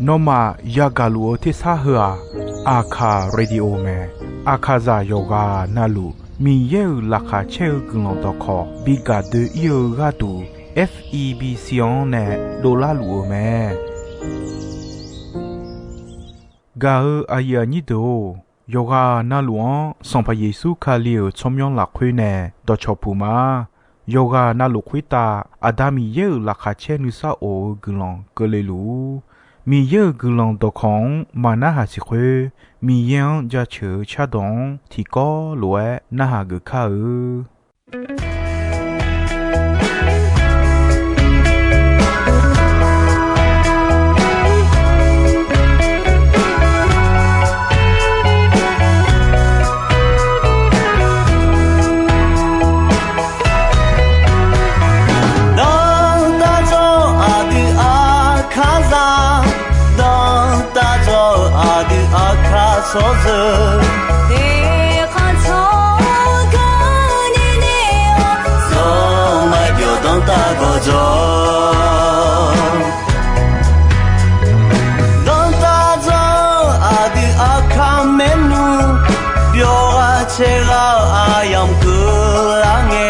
นอมายากาลูที่ซาหัวอาคาเรดิโอเมอาคาซาโยกานาลูมีเยอลักาเชลกลองตอคอบิกาเดเยกาตู FEB ซิออนเนโดลาลูเมกาอายานิโดโยกานาลูอสัมพเยซูคาเลียวชมยองลักคุยเนดอชอปูมาโยกานาลูคุยตาอาดามีเยอลักาเชนุซาโอกลองกเลลูมีเยอะกลองตอของมานาหาสิควมียังจะเชื่อชาดงที่ก็รวยนาหากข้า说着，你看错个你的哦，从来不懂打过仗，懂打仗阿的阿卡梅努，表阿切拉阿样个啷个？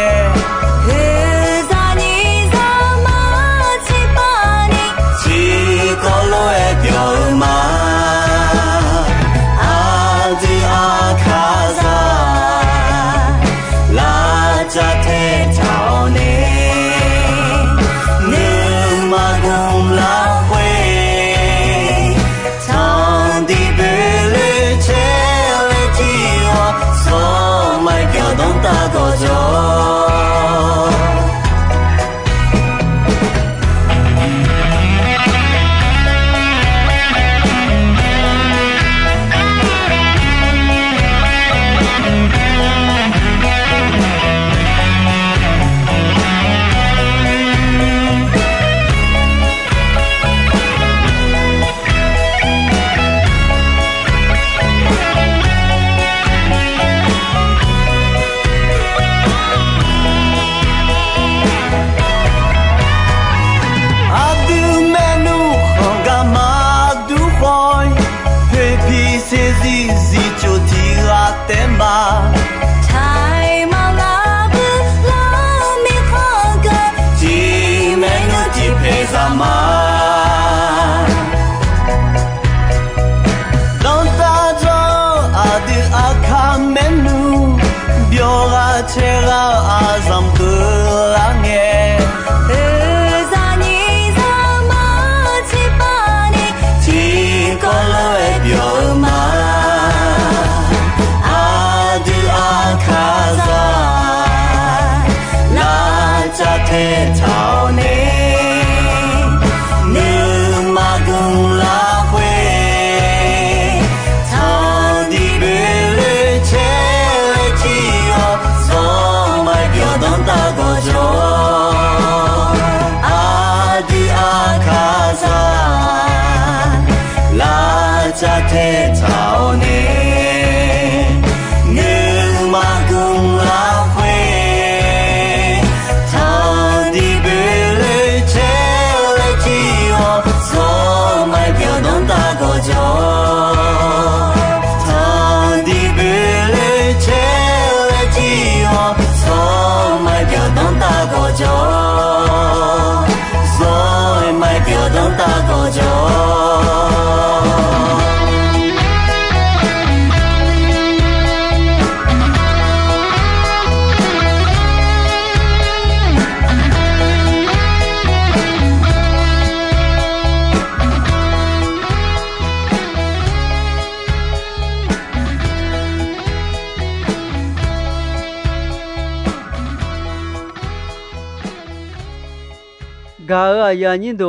กาอยานิโด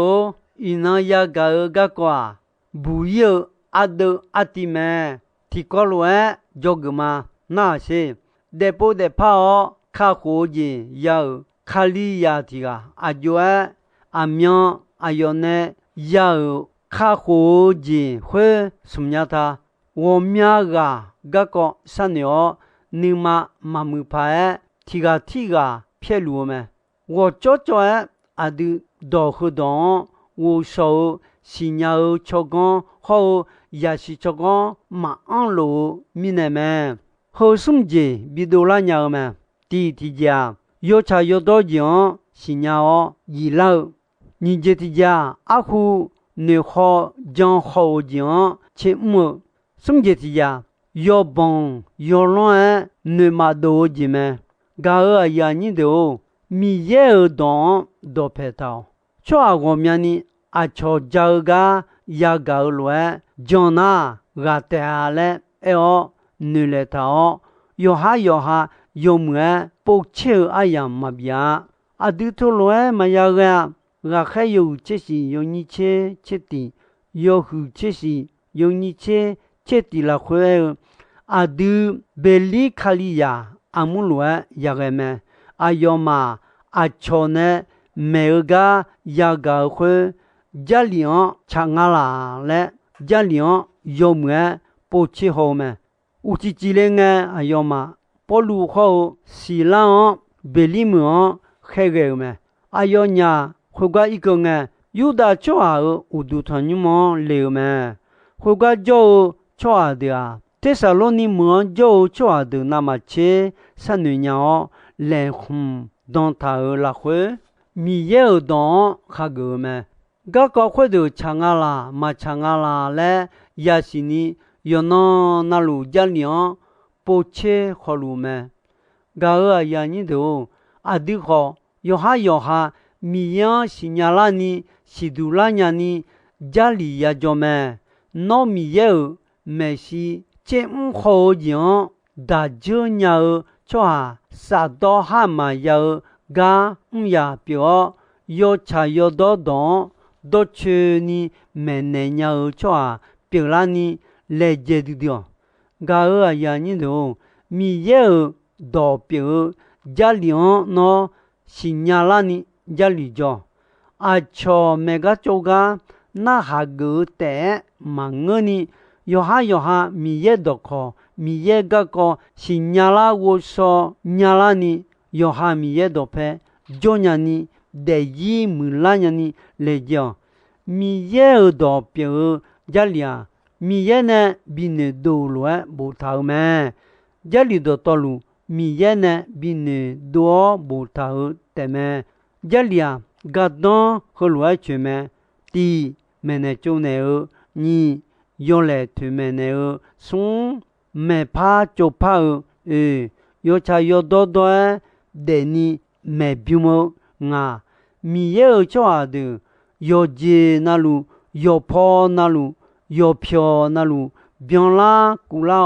อินายากากากว่าบุยอัดอัติเมที่กอลเวจกมานาเชเดโปเดพาคาโคจิยาคาลียาติกาอาจวะอามยอายเนยาคาโคจิเฮสุมญาตาวมยากากะกอสันยอนิมามามุพาทิกาเพียลูเมวจ่อจ่ออาดูดอกดง我手西nhà cho con hậu ya si cho con mà ăn lỗ mi này mà hậu sum gì bị đồ la nhà mà thì giờ yo cha yo đó giang si nhà gì lâu nhìn thì giờ à khu nếu họ giang hậu giang chế mưa sum gì thì giờ yo bông yo loan nếu mà đồ gì mà gà ở nhà như đồ mi ye ở đó đồ phải tao cho à gồm nhà à cho giờ gà ya gà loe jona gà tè lệ eo nữ lệ tao yo ha yo mẹ bốc chiêu ai yam mà bia à đứa thô loe mà ya gà khai yo chết gì yo ni chết đi yo hư chết gì yo ni chết đi là khỏe à đứa beli khali ya amun loe ya mẹ à yo mà à cho nè mẹ gà ya gà khỏe gia liang chang la le gia liang yo mẹ bốc chiêu hồ mẹ u chi chi lên nghe à yo mà bỏ lũ họ xì lan beli mưa khai gạo mẹ à yo nhà hồi qua ít cái nghe yêu đã cho à u du thằng như mà liều mẹ hồi qua cho à đi à thế sao lo ni mưa cho à đi nằm mà chế san nuôi nhau lên hum đón thảo là khơi mi yêu đón khai gạo mẹ gà có khơi được chang la mà chang la le ya xin ni yo no na lu gia liang bố chế khó lù mẹ gà ở nhà như đồ à đi khó yo ha mi yang si nhà la ni si du la nhà ni gia li ya cho mẹ nó mi yêu mẹ si chế khó giang đã chưa nhà cho à sa đó ha mà yêu gà ya biểu yo cha yo đó chơi ni mẹ nè nhà cho à biểu la ni lệ dễ được gà ở nhà như đồ mi yêu đồ biểu gia liang nó xin nhà la ni gia li cho à cho mẹ gà cho gà na hà gỡ té mà ngơ ni yo ha mi yêu đồ khó mi yêu gà có xin nhà la wo so nhà la ni yo ha mi yêu đồ pe cho nhà ni để gì mưa la nhà ni lệ cho mi yêu đồ biểu gia liang mi ye ne bin do lo bo thao me jali do tolu mi ye ne bin do bo thao te me jalia gadon kholo che me ti mene chu ne ni yo le tu mene son me pa cho pa yo cha yo do de ni me biumo nga mi ye cho adu yo je na lu yo po na lu yo pyo na lu bion la ku la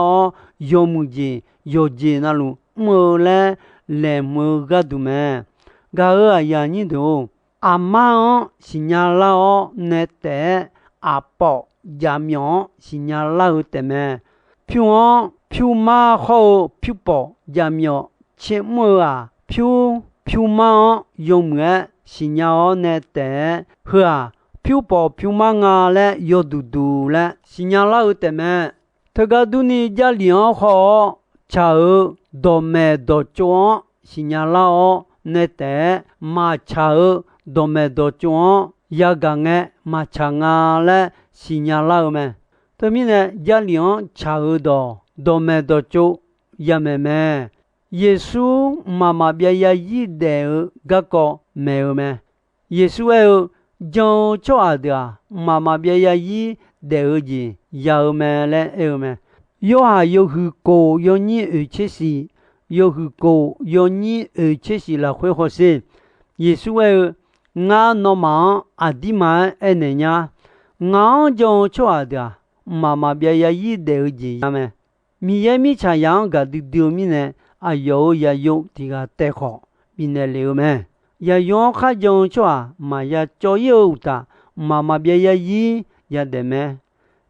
yo mu je na lu mo le mo ga du me ga ya ni do ama signala ne te a po ya myo signala te me pyu ma ho pyu po ya myo che mo pyu ma yo mu signala ne te ha piu po piu manga le yo du le signala ute me tega duni ja liang ho cha do me do chuan signala ne te ma cha do me do chuan ya ga nge ma cha nga le signala me to mi ne ja liang cha do me do chu ya me yesu mama bia ya yi de ga ko me yesu John cho ada mama bia yi de ji ya me le me yo ha yo hu ko yo ni che si yo hu ko yo ni che si la hue ho se yesu nga no ma adima enenya nga John cho ada mama bia yi de ji ya me mi ye mi cha yang ga di mi ne ayo ya yo ti ga te kho bi ne le me ya yon kha jong chwa ma ya cho yo ta mama bia ya yi ya de me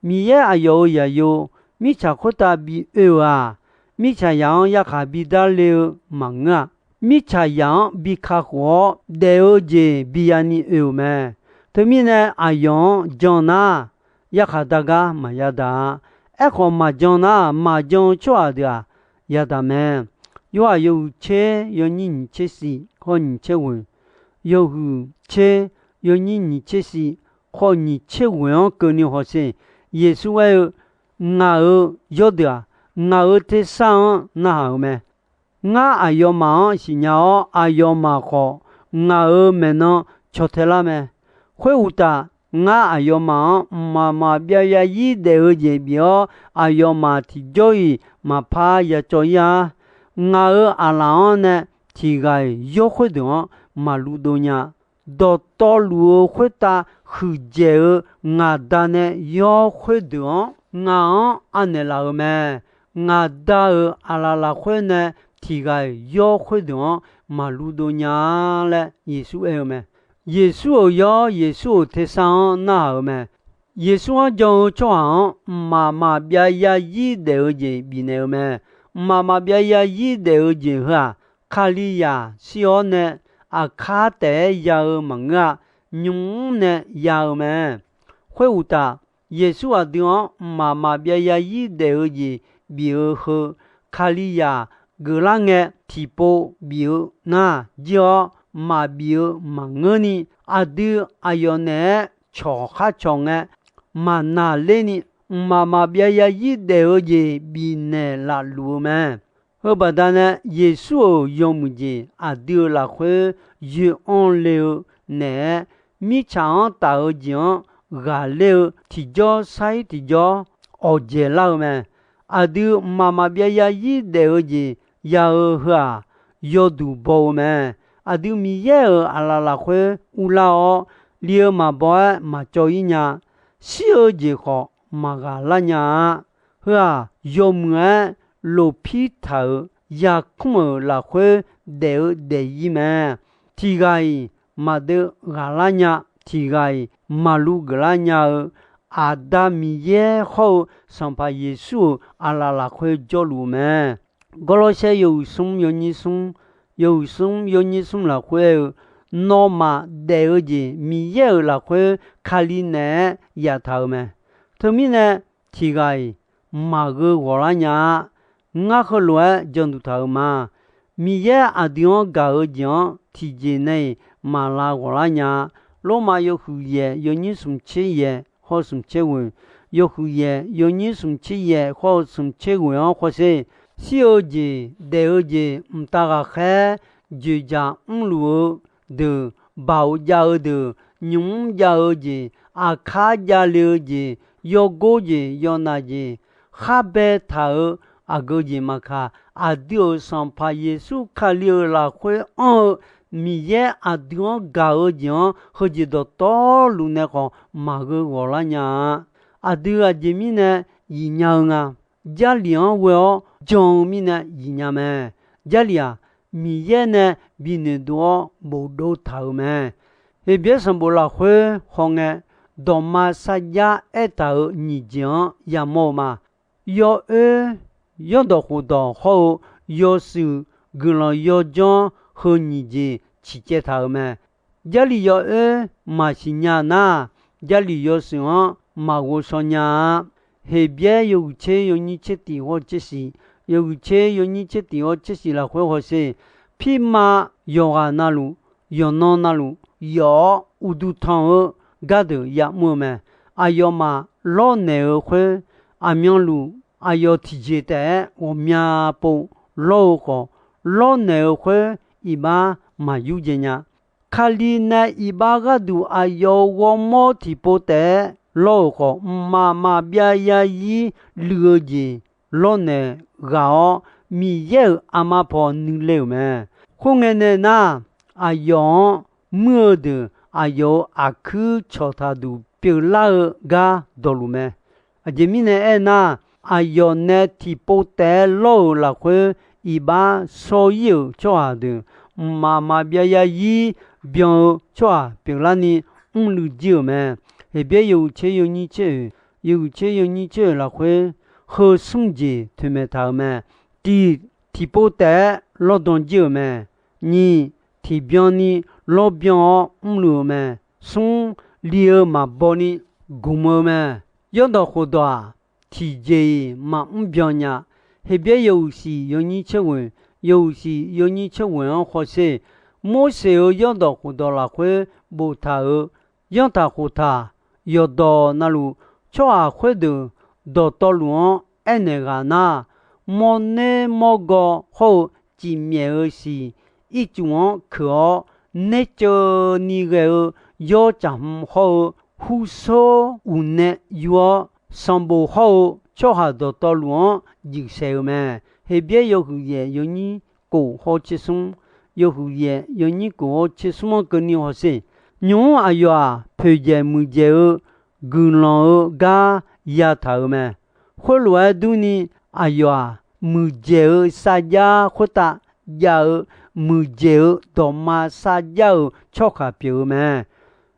mi ye ayo ya yo mi cha khota bi wa mi cha yang ya kha bi da le ma nga mi cha yang bi kha ho de o je bi ya ni me to mi ne ayon jona ya kha da ga ma ya da e kho ma jona ma jong chwa da ya da me yo ayo che yo ni che si hon che won yo hu che yo ni che si 和你切文跟你好些，耶稣为我要的，我在上那好没？我还要忙是鸟，还要忙好，我没能瞧得了没？会有的，我还要忙，妈妈别呀一的这边，还要忙提交伊，嘛怕也做呀。我阿郎呢，提个要会的，马路多呀，到道路会打后街我的呢要会的，我安尼老咩？我的阿拉会呢？提个要会的马路多年了，耶稣爱没？耶稣要耶稣提上那好没？耶稣就讲妈妈别呀一的人比那没？妈妈别呀一的人哈，卡里呀小呢啊卡得要忙啊，娘呢要没？会有的耶稣啊讲妈妈别呀一的人比好卡里呀。格拉个提波表那叫马表忙个呢，阿德阿要呢瞧哈瞧个，马那嘞呢，妈妈别呀一代个嘢比呢拉路咩，后把他呢耶稣用么子阿德拉会越安了呢，米长大个讲阿了提交晒提交学节了咩，阿德妈妈别呀一代个嘢。要哈要读报咩？阿丢米耶阿拉会乌拉哦，里嘛包嘛做一年，西尔节好嘛个拉年，哈要么路皮头也空拉会得一咩？提个嘛得阿拉年，提个马路个拉年。阿达米耶好上把耶稣阿拉会做路咩？哥罗西有松有你松，有松有你松了会，那么第二节米耶了会卡里呢也头咩？头面呢提个马个我拉伢，我和罗讲都头嘛，米耶阿地方搞个讲提节呢马拉我拉伢，罗马有胡耶有你松切耶或松切文，有胡耶有你松切耶或松切文或是。小节、第二节，大个海就讲路的包家的农家的啊，卡家了的要过节要那节，哈白头啊个节嘛卡啊丢上怕耶稣卡了啦会米耶啊丢搞讲或者到道路那个马个我啦呀啊丢啊节米呢一样啊。家里我讲米呢一样咩？家里米也呢比你多冇多头咩？那边上不拉会红诶，多嘛啥家一头你讲也冇嘛？要要到好多好，要是跟了要讲和你的直接头咩？家里要嘛是伢呐，家里要是嘛我说伢。那边有车有你车地或这是有车有你车地或这是了会或是匹马有啊那路有那路有乌都汤儿嘎的也么么啊有嘛老内儿会啊苗路啊有提前的我苗不老个老内儿会一般嘛有这样卡里呢一般个都啊有我冇提不得。老个妈妈别呀一了解老呢搞米也阿妈婆能了没？后面呢那啊用么的啊有啊去瞧他都表拉个道路没？啊这面呢那啊有呢提不得老了会一般所有做的妈妈别呀一表做表拉呢了解没？那边有车有你车，有车有你车了会和送节他们他们提不得劳动节们，你提标你老标路们送礼嘛包你公么们要到好多啊，提节嘛标呢，那边有时有你车问，有时有你车问或是某时候要到好多了会不他要他和他。要到那路就会的到路安那个那莫内莫个好见面而是一种可那就你个要讲好互说无奈要上不好就下到路热些嘛，那边有个也有你过好接送，有个也有你过接送跟你好些，牛啊要陪着木姐跟老家丫头嘛，后来都你哎呀木姐撒家或者要木姐多嘛撒家巧克表嘛，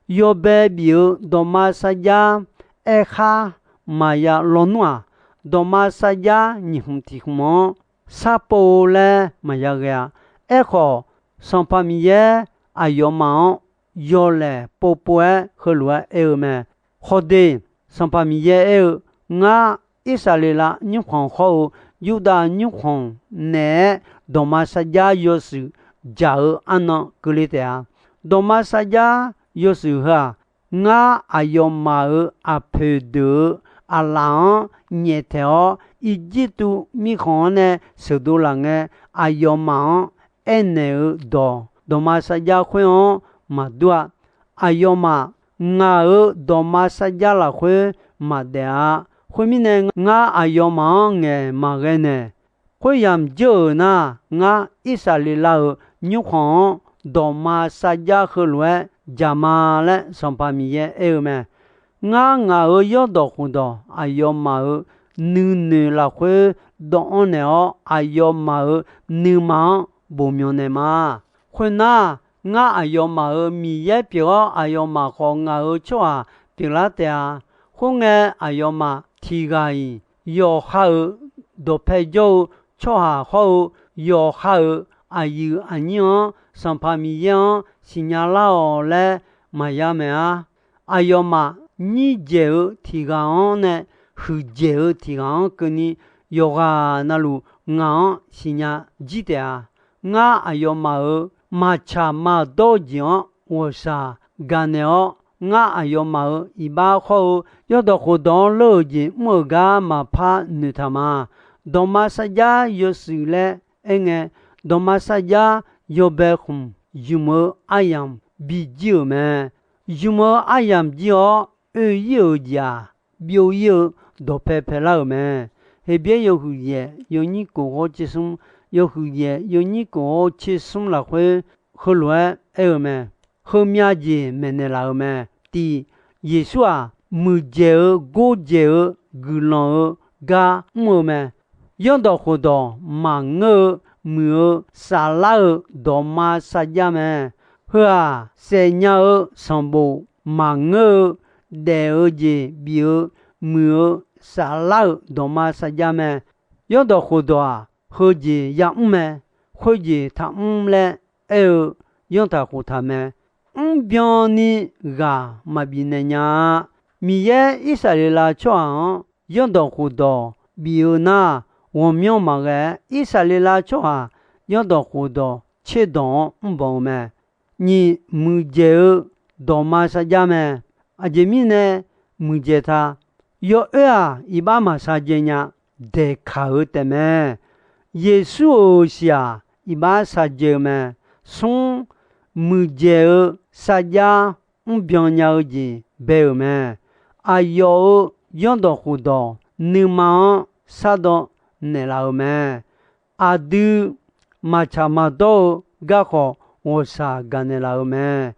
要白表多嘛撒家哎哈嘛呀老暖，多嘛撒家你红提么？撒波嘞嘛呀个，哎好上半面也哎要忙，要嘞波波和来哎嘛，好的上半面也哎，我以色列啦你皇后。犹大女皇呢，多玛撒家有时加尔安那格里的啊，多玛撒家有时哈，我阿要马尔阿佩德阿郎热条，一直都米看呢，受到人个阿要马安内尔多玛撒家会哦马多，阿要马我尔多玛撒家啦会马的啊。后面呢，我阿要忙个嘛个呢，会养就那我以色列佬女皇多玛撒家和来加嘛嘞上半面也有嘛，我要到乎到阿要嘛女啦会到安呢阿要嘛女忙不明呢嘛，会那我阿要嘛米也表阿要嘛和我做啊表啦的啊，后个阿要嘛。提个要好多陪着做下好要好阿有阿娘上旁边样新娘老嘞嘛呀么啊阿要嘛你就提个呢和就提个跟你要个那路俺新娘记得啊俺阿要嘛cha嘛多讲我啥干了我阿要嘛一把好要到活动路径莫个嘛怕你他妈多玛撒家有时嘞个多玛撒家有白红有么阿样比较嘛有么阿样叫有家表有多拍拍了嘛那边有个也有你过好接送有个也有你过接送了会后来嘛后面的没那老嘛的耶稣啊木节过节古老噶么嘛要到活到忙木沙拉多玛撒家嘛呵啊三鸟上步忙带节表木沙拉多玛撒家嘛要到活到啊和节呀嘛和节他嘞要他和他们表你个嘛比那呀，米也以色列啦唱，要到活到，比如那我们嘛个以色列啦唱，要到活到，切动不嘛，你木节多玛撒家嘛，阿杰米呢木节他，要一把嘛撒节呀，得靠的嘛，耶稣下一把撒节嘛，送。木节撒家表鸟的白嘛，阿要养到活到，你嘛撒到你老嘛，阿都嘛差嘛多，个好我撒个你老嘛。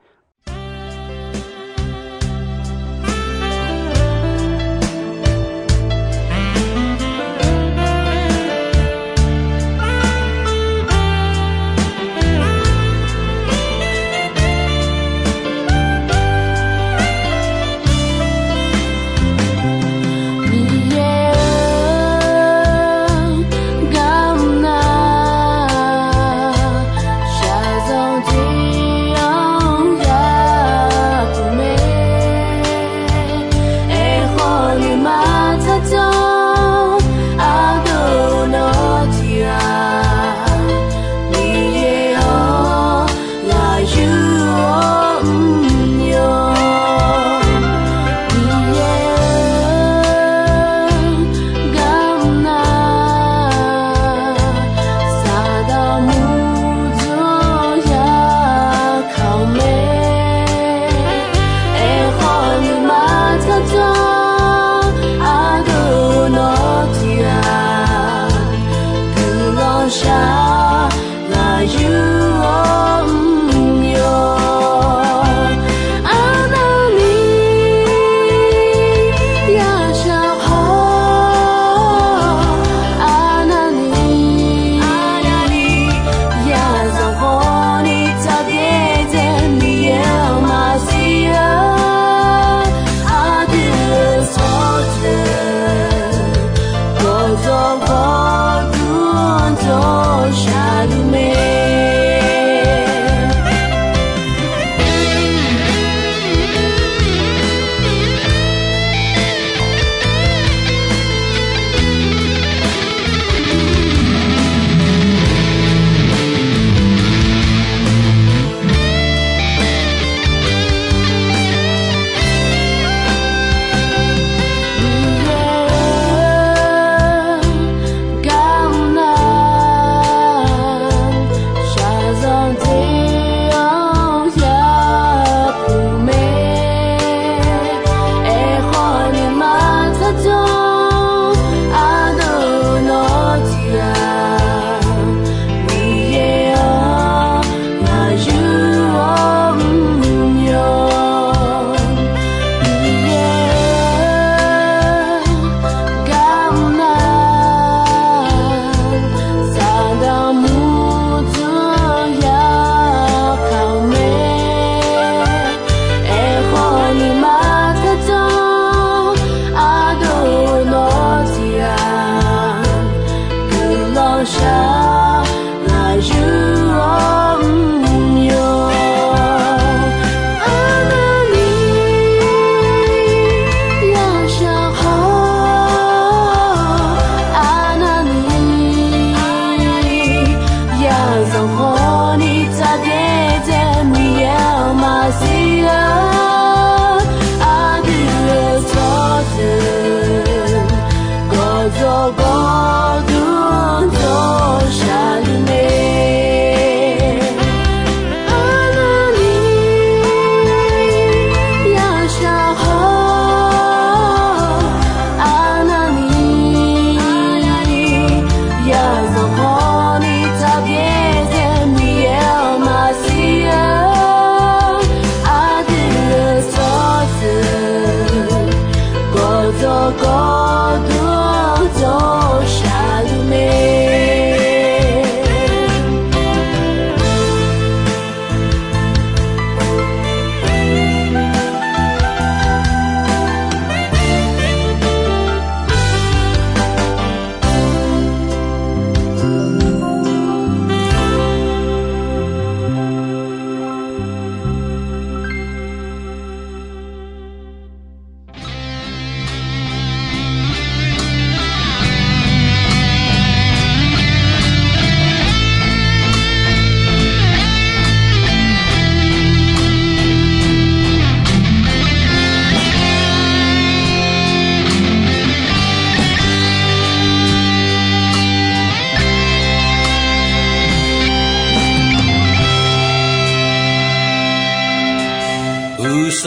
小走进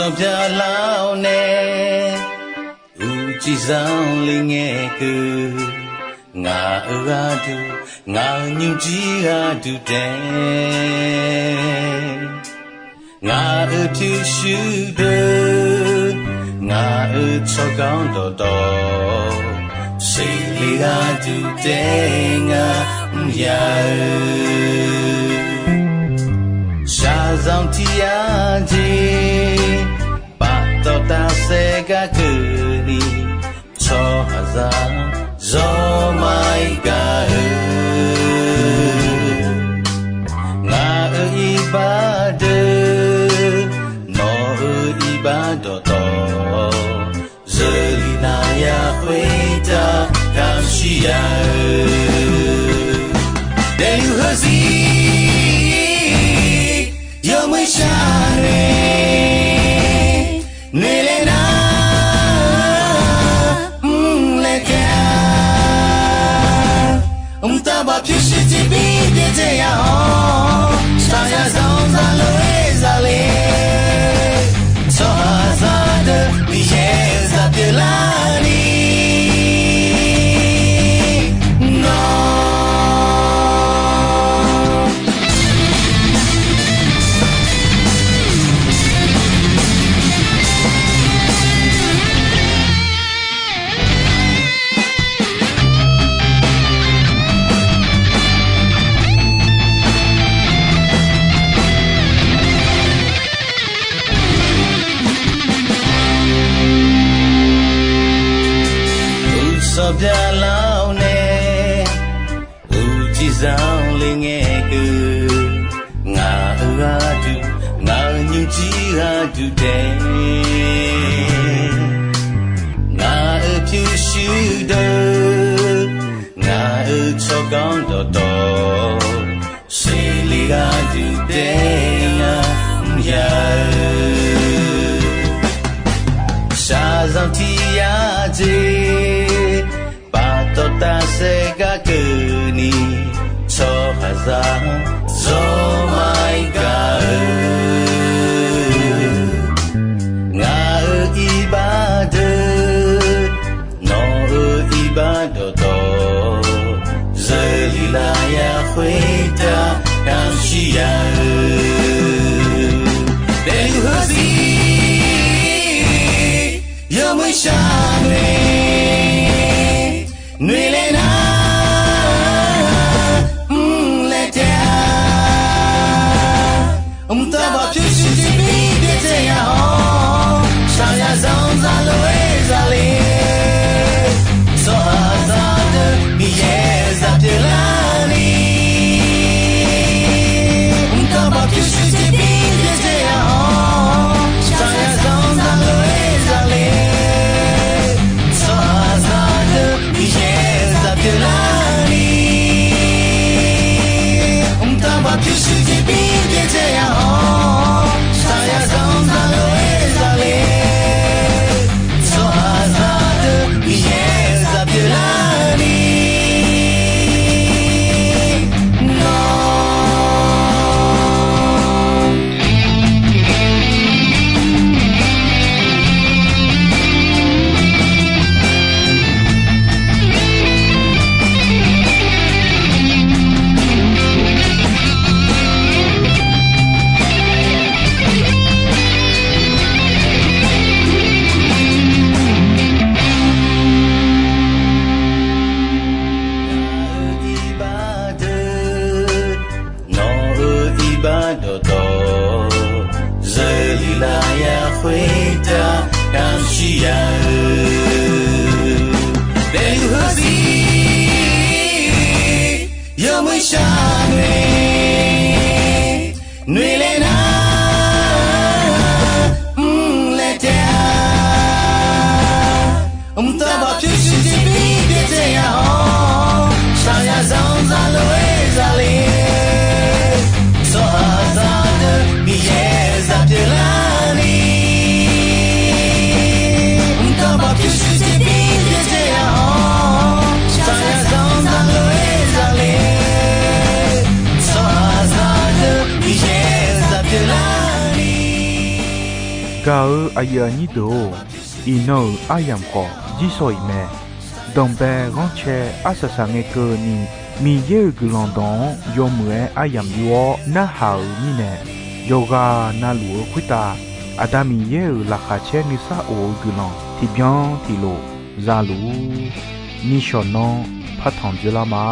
စောပြလောင်းနေဦးကြည်ဆောင်လေးငယ်ကူငါအရာတူငါညူကြီးဟာတူတဲ့ငါအဖြူရှူတဲ့ငါအချောကောင်းတော်စိတ်လေးဟာတူတဲ့ငါရာရှာဆောင်တီယာကြီးပတ်တော်တာစေကကူနီချောအစာဇောမိုင်ကငါအီပါဒေနောအီပါတော်ဇေလီနာယာခွေတာကမ်ရှိယာဒေယူဟစီယောမရှာရေနေလေနာ把平时几笔别这样上呀上山路上嘞说啥的你也咋别拉你 No စောပြလောင်းနေဦးကြည်ဆောင်လေးငယ်ကူငါအရာတူငါညူကြီးဟာတူတဲ့ငါအဖြူရှူတဲ့ငါအချောကောင်းတော်စိတ်လေးဟာတူတဲ့ငါရာရှာဆောင်တီယာကြီးတော်တာစေကကူနီချောဟာဇာဇောမိုင်ကငါအီဘာဒေနောအီဘာတော်ဇေလီလာယာခွေတာကမ်ရှိယာဒေယူဟစီယောမရှာနေနွေလေနာလက်တာတဘာဖြစ်စီပြီးတဲ့တဲ့ရအောင်ရှာရဆောင်စားလို့စားလေစောအားစားတဲ့မိရဲ့ဇာပြေလာနီတဘာဖြစ်စီပြီးတဲ့တဲ့ရအောင်ရှာရဆောင်စားလို့စားလေစောအားစားတဲ့မိရဲ့ဇာပြေလာနီတဘာဖြစ်စီပြီးတဲ့တဲ့ရအောင်ရှာရဆောင်စားလို့စားလေစောအားစားတဲ့မိရဲ့ဇာပြေလာနီ No Gao ayani do ino ayam ko jisoi me dombe gonche asasange ko ni mi ye gulondon yomwe ayam yo na hau ni ne yoga na luo kwita adami ye la khache ni sa o gulon ti bien ti lo zalu ni shonon phathon jela ma